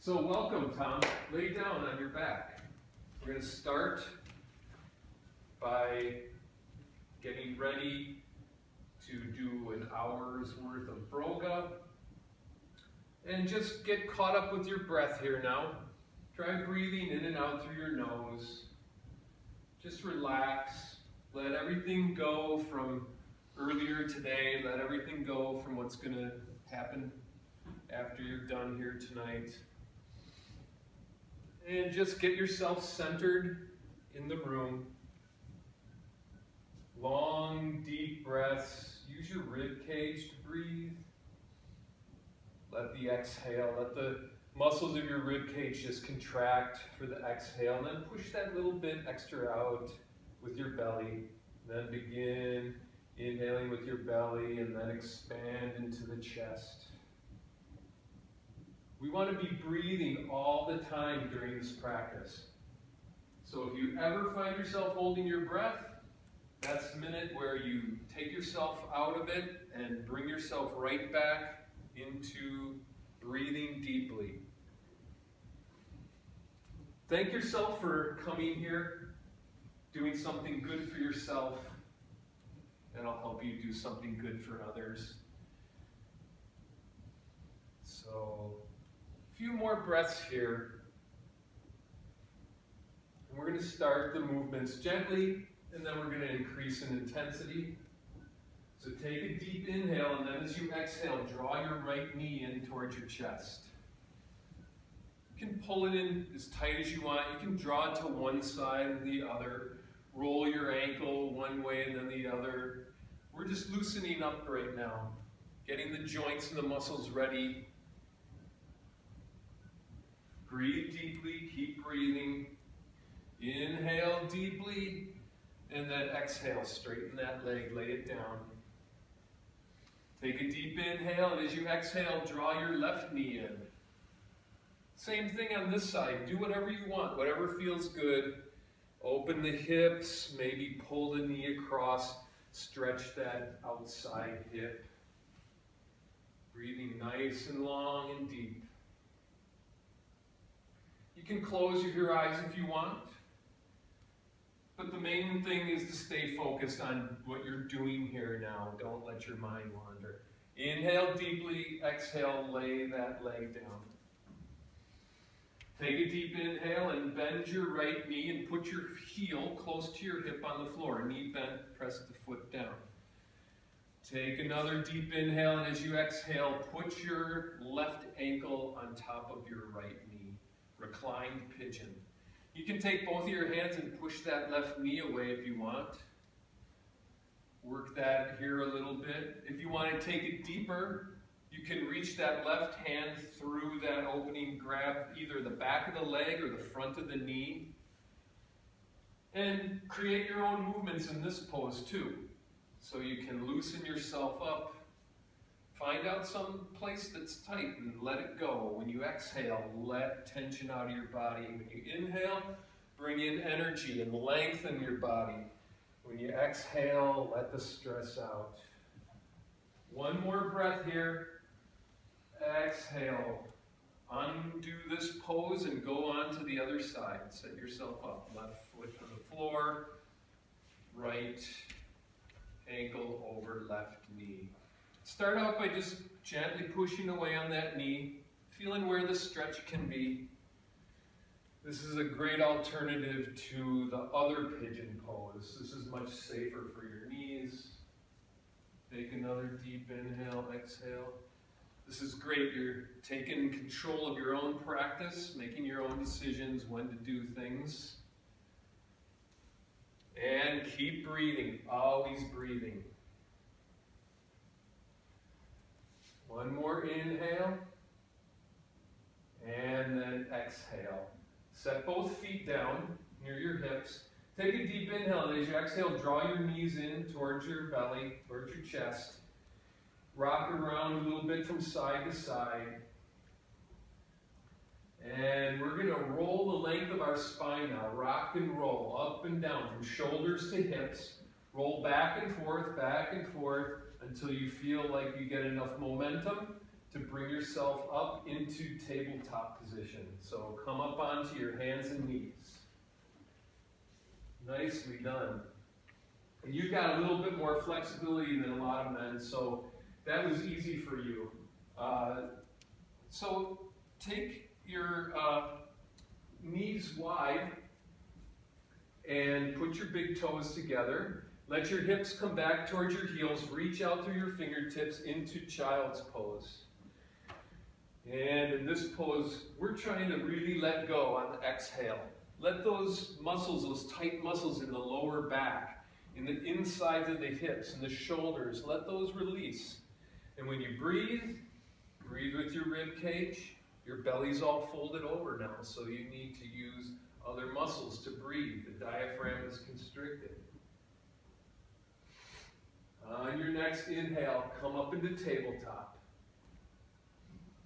So welcome, Tom. Lay down on your back. We're going to start by getting ready to do an hour's worth of Broga. And just get caught up with your breath here now. Try breathing in and out through your nose. Just relax. Let everything go from earlier today. Let everything go from what's going to happen after you're done here tonight. And just get yourself centered in the room. Long, deep breaths. Use your rib cage to breathe. Let the exhale, let the muscles of your rib cage just contract for the exhale. And then push that little bit extra out with your belly. Then begin inhaling with your belly and then expand into the chest. We want to be breathing all the time during this practice. So if you ever find yourself holding your breath, that's the minute where you take yourself out of it and bring yourself right back into breathing deeply. Thank yourself for coming here, doing something good for yourself, and I'll help you do something good for others. So, a few more breaths here. And we're going to start the movements gently, and then we're going to increase in intensity. So take a deep inhale, and then as you exhale, draw your right knee in towards your chest. You can pull it in as tight as you want. You can draw it to one side or the other. Roll your ankle one way and then the other. We're just loosening up right now, getting the joints and the muscles ready. Breathe deeply, keep breathing. Inhale deeply, and then exhale, straighten that leg, lay it down. Take a deep inhale, and as you exhale, draw your left knee in. Same thing on this side, do whatever you want, whatever feels good. Open the hips, maybe pull the knee across, stretch that outside hip. Breathing nice and long and deep. You can close your eyes if you want, but the main thing is to stay focused on what you're doing here now. Don't let your mind wander. Inhale deeply, exhale, lay that leg down. Take a deep inhale and bend your right knee and put your heel close to your hip on the floor. Knee bent, press the foot down. Take another deep inhale, and as you exhale, put your left ankle on top of your right knee. Reclined pigeon. You can take both of your hands and push that left knee away if you want. Work that here a little bit. If you want to take it deeper, you can reach that left hand through that opening, grab either the back of the leg or the front of the knee, and create your own movements in this pose too. So you can loosen yourself up. Find out some place that's tight and let it go. When you exhale, let tension out of your body. When you inhale, bring in energy and lengthen your body. When you exhale, let the stress out. One more breath here. Exhale. Undo this pose and go on to the other side. Set yourself up. Left foot on the floor. Right ankle over left knee. Start out by just gently pushing away on that knee, feeling where the stretch can be. This is a great alternative to the other pigeon pose. This is much safer for your knees. Take another deep inhale, exhale. This is great. You're taking control of your own practice, making your own decisions when to do things. And keep breathing, always breathing. One more inhale, and then exhale. Set both feet down near your hips. Take a deep inhale, and as you exhale, draw your knees in towards your belly, towards your chest. Rock around a little bit from side to side. And we're going to roll the length of our spine now. Rock and roll, up and down, from shoulders to hips. Roll back and forth, until you feel like you get enough momentum to bring yourself up into tabletop position. So come up onto your hands and knees. Nicely done. And you got a little bit more flexibility than a lot of men, so that was easy for you. So take your knees wide and put your big toes together. Let your hips come back towards your heels. Reach out through your fingertips into child's pose. And in this pose, we're trying to really let go on the exhale. Let those muscles, those tight muscles in the lower back, in the insides of the hips and the shoulders, let those release. And when you breathe, breathe with your rib cage. Your belly's all folded over now, so you need to use other muscles to breathe. The diaphragm is constricted. On your next inhale, come up into tabletop.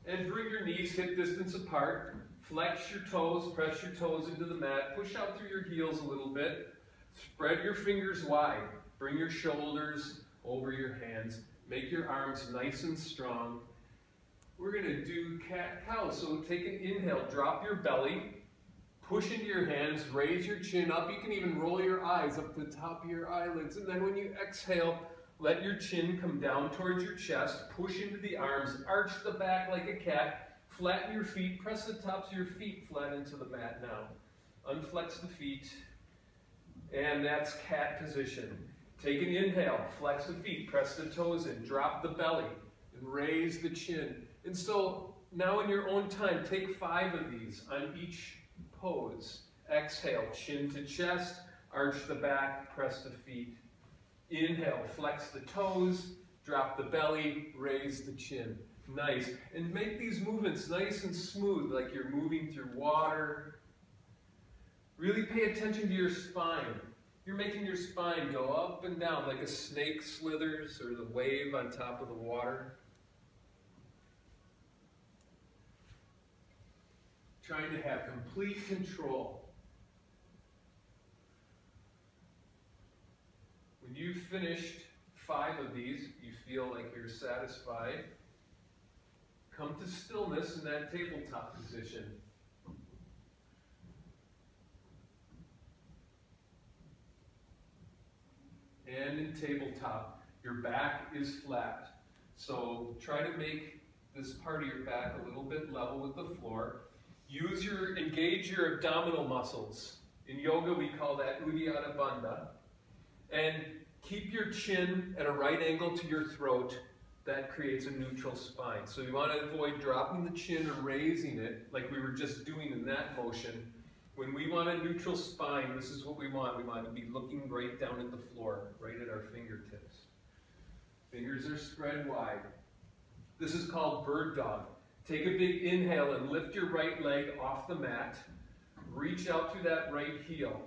And bring your knees hip distance apart. Flex your toes, press your toes into the mat. Push out through your heels a little bit. Spread your fingers wide. Bring your shoulders over your hands. Make your arms nice and strong. We're going to do cat-cow. So take an inhale, drop your belly, push into your hands, raise your chin up. You can even roll your eyes up to the top of your eyelids. And then when you exhale, let your chin come down towards your chest. Push into the arms, arch the back like a cat. Flatten your feet, press the tops of your feet flat into the mat now. Unflex the feet, and that's cat position. Take an inhale, flex the feet, press the toes in, drop the belly, and raise the chin. And so now in your own time, take 5 of these on each pose. Exhale, chin to chest, arch the back, press the feet. Inhale, flex the toes, drop the belly, raise the chin. Nice. And make these movements nice and smooth, like you're moving through water. Really pay attention to your spine. You're making your spine go up and down like a snake slithers or the wave on top of the water. Trying to have complete control. When you've finished 5 of these, you feel like you're satisfied. Come to stillness in that tabletop position. And in tabletop, your back is flat. So try to make this part of your back a little bit level with the floor. Engage your abdominal muscles. In yoga, we call that Uddiyana Bandha. And keep your chin at a right angle to your throat. That creates a neutral spine. So you want to avoid dropping the chin or raising it like we were just doing in that motion. When we want a neutral spine, this is what we want. We want to be looking right down at the floor, right at our fingertips. Fingers are spread wide. This is called bird dog. Take a big inhale and lift your right leg off the mat. Reach out through that right heel.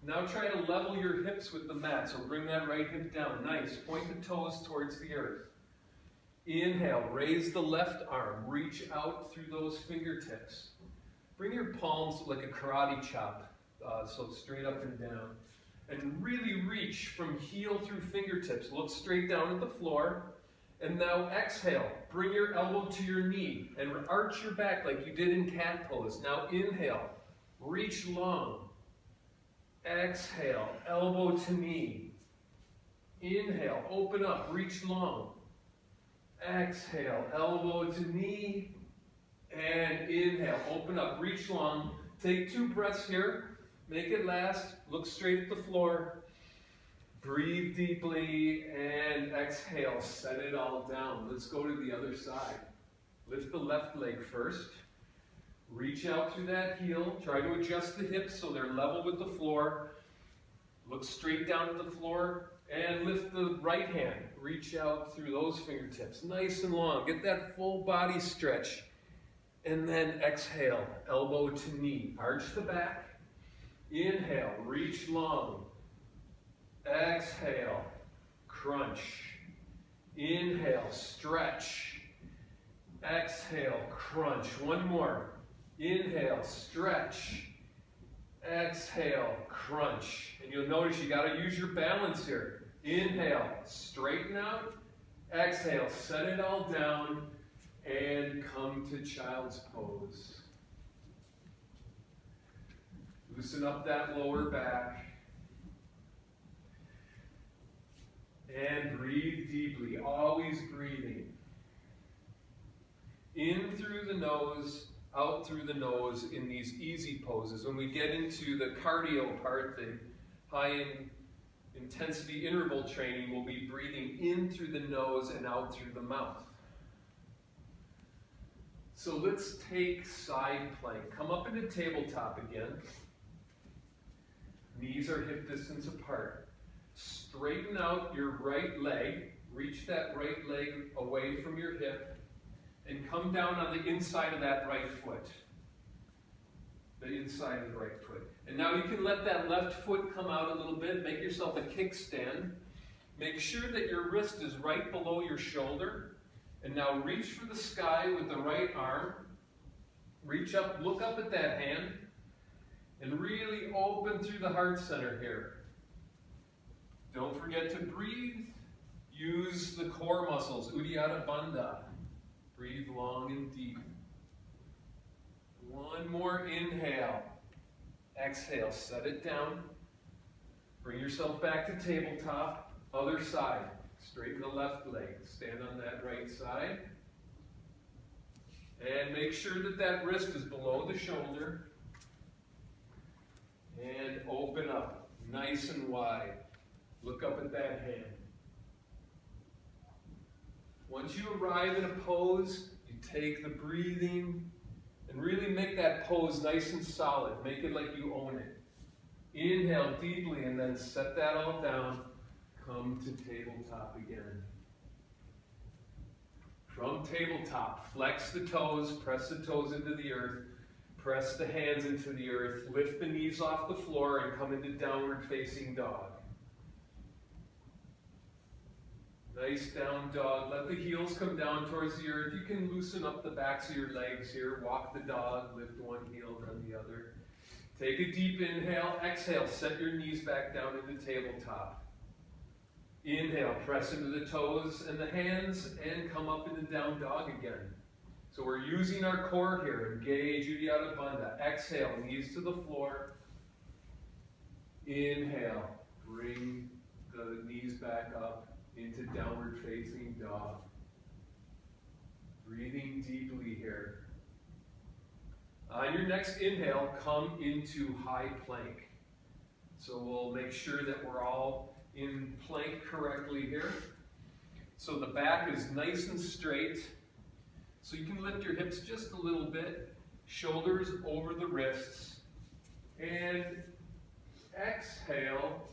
Now try to level your hips with the mat. So bring that right hip down. Nice. Point the toes towards the earth. Inhale, raise the left arm, reach out through those fingertips. Bring your palms like a karate chop, so straight up and down. And really reach from heel through fingertips. Look straight down at the floor. And now exhale, bring your elbow to your knee and arch your back like you did in cat pose. Now inhale, reach long. Exhale, elbow to knee. Inhale, open up, reach long. Exhale, elbow to knee, and inhale, open up, reach long. Take 2 breaths here, make it last, look straight at the floor, breathe deeply, and exhale, set it all down. Let's go to the other side. Lift the left leg first, reach out through that heel, try to adjust the hips so they're level with the floor, look straight down at the floor, and lift the right hand. Reach out through those fingertips, nice and long. Get that full body stretch. And then exhale, elbow to knee. Arch the back. Inhale, reach long. Exhale, crunch. Inhale, stretch. Exhale, crunch. One more. Inhale, stretch. Exhale, crunch. And you'll notice you got to use your balance here. Inhale, straighten out. Exhale, set it all down. And come to child's pose. Loosen up that lower back. And breathe deeply, always breathing. In through the nose, out through the nose in these easy poses. When we get into the cardio part, the high intensity interval training, we'll be breathing in through the nose and out through the mouth. So let's take side plank. Come up into tabletop again. Knees are hip distance apart. Straighten out your right leg. Reach that right leg away from your hip. And come down on the inside of that right foot. The inside of the right foot. And now you can let that left foot come out a little bit. Make yourself a kickstand. Make sure that your wrist is right below your shoulder. And now reach for the sky with the right arm. Reach up, look up at that hand. And really open through the heart center here. Don't forget to breathe. Use the core muscles, Uddiyana Bandha. Breathe long and deep. One more inhale. Exhale, set it down. Bring yourself back to tabletop. Other side. Straighten the left leg. Stand on that right side. And make sure that that wrist is below the shoulder. And open up, nice and wide. Look up at that hand. Once you arrive in a pose, you take the breathing and really make that pose nice and solid. Make it like you own it. Inhale deeply and then set that all down. Come to tabletop again. From tabletop, flex the toes, press the toes into the earth, press the hands into the earth, lift the knees off the floor and come into downward facing dog. Nice down dog. Let the heels come down towards the earth. You can loosen up the backs of your legs here. Walk the dog, lift one heel, then the other. Take a deep inhale. Exhale, set your knees back down into tabletop. Inhale, press into the toes and the hands and come up into down dog again. So we're using our core here. Engage Uddiyana Bandha. Exhale, knees to the floor. Inhale, bring the knees back up into downward facing dog. Breathing deeply here. On your next inhale, come into high plank. So we'll make sure that we're all in plank correctly here. So the back is nice and straight. So you can lift your hips just a little bit. Shoulders over the wrists. And exhale.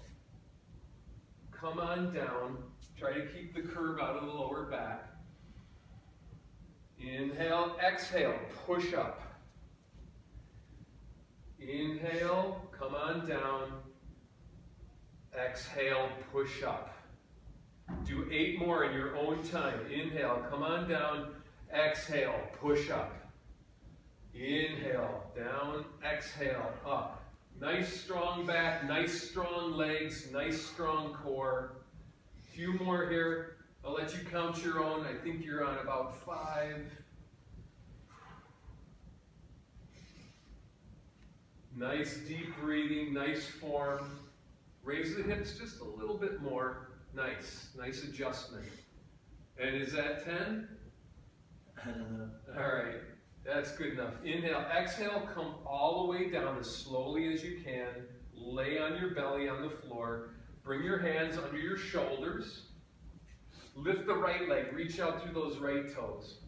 Come on down. Try to keep the curve out of the lower back. Inhale, exhale, push up. Inhale, come on down. Exhale, push up. Do 8 more in your own time. Inhale, come on down. Exhale, push up. Inhale, down, exhale, up. Nice strong back, nice strong legs, nice strong core. A few more here. I'll let you count your own. I think you're on about 5. Nice deep breathing, nice form. Raise the hips just a little bit more. Nice, nice adjustment. And is that 10? I don't know. All right, that's good enough. Inhale, exhale, come all the way down as slowly as you can. Lay on your belly on the floor. Bring your hands under your shoulders. Lift the right leg, reach out through those right toes.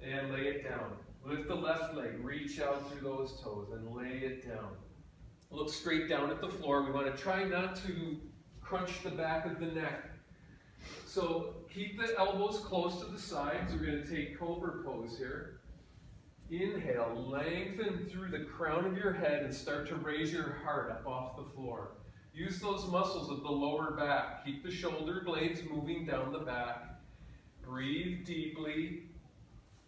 And lay it down. Lift the left leg, reach out through those toes and lay it down. Look straight down at the floor. We want to try not to crunch the back of the neck. So keep the elbows close to the sides. We're going to take cobra pose here. Inhale, lengthen through the crown of your head and start to raise your heart up off the floor. Use those muscles of the lower back. Keep the shoulder blades moving down the back. Breathe deeply.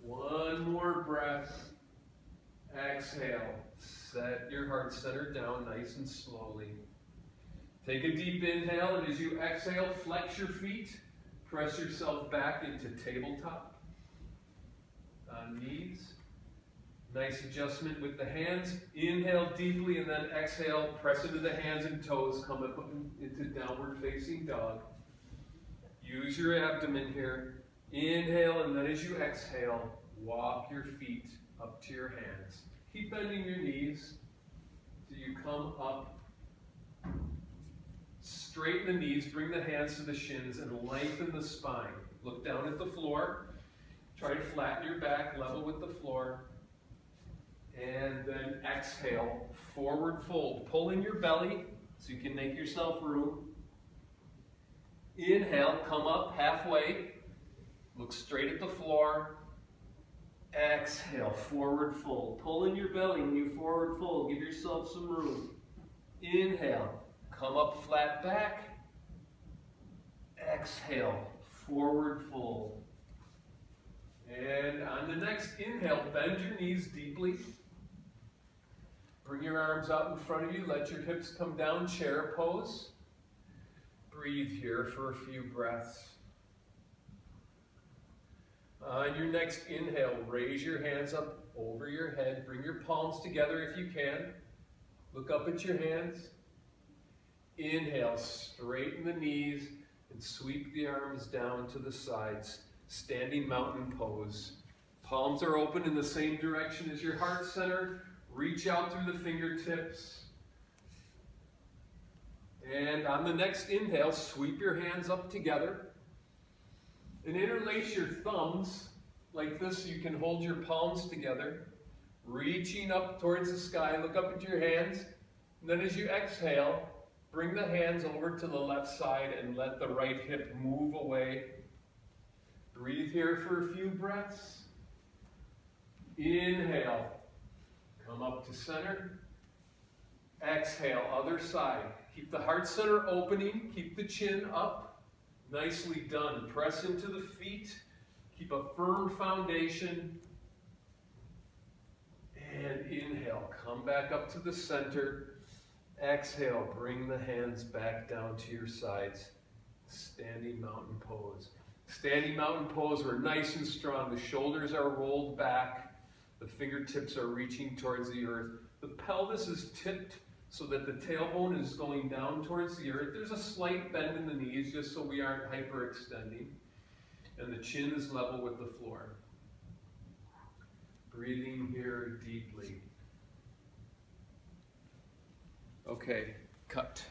One more breath. Exhale. Set your heart center down nice and slowly. Take a deep inhale, and as you exhale, flex your feet. Press yourself back into tabletop. on knees. Nice adjustment with the hands. Inhale deeply and then exhale. Press into the hands and toes. Come up into downward facing dog. Use your abdomen here. Inhale, and then as you exhale, walk your feet up to your hands. Keep bending your knees till you come up. Straighten the knees, bring the hands to the shins, and lengthen the spine. Look down at the floor. Try to flatten your back, level with the floor. And then exhale, forward fold. Pull in your belly so you can make yourself room. Inhale, come up halfway. Look straight at the floor. Exhale, forward fold. Pull in your belly when you forward fold. Give yourself some room. Inhale, come up flat back. Exhale, forward fold. And on the next inhale, bend your knees deeply. Bring your arms out in front of you. Let your hips come down, chair pose. Breathe here for a few breaths. On your next inhale, raise your hands up over your head. Bring your palms together if you can. Look up at your hands. Inhale, straighten the knees and sweep the arms down to the sides. Standing mountain pose. Palms are open in the same direction as your heart center. Reach out through the fingertips. And on the next inhale, sweep your hands up together. And interlace your thumbs like this so you can hold your palms together. Reaching up towards the sky, look up at your hands. And then as you exhale, bring the hands over to the left side and let the right hip move away. Breathe here for a few breaths. Inhale, come up to center. Exhale, other side. Keep the heart center opening, keep the chin up. Nicely done. Press into the feet. Keep a firm foundation. And inhale, come back up to the center. Exhale, bring the hands back down to your sides. Standing mountain pose. Standing mountain pose, we're nice and strong. The shoulders are rolled back. The fingertips are reaching towards the earth. The pelvis is tipped so that the tailbone is going down towards the earth. There's a slight bend in the knees just so we aren't hyperextending. And the chin is level with the floor. Breathing here deeply. Okay, cut.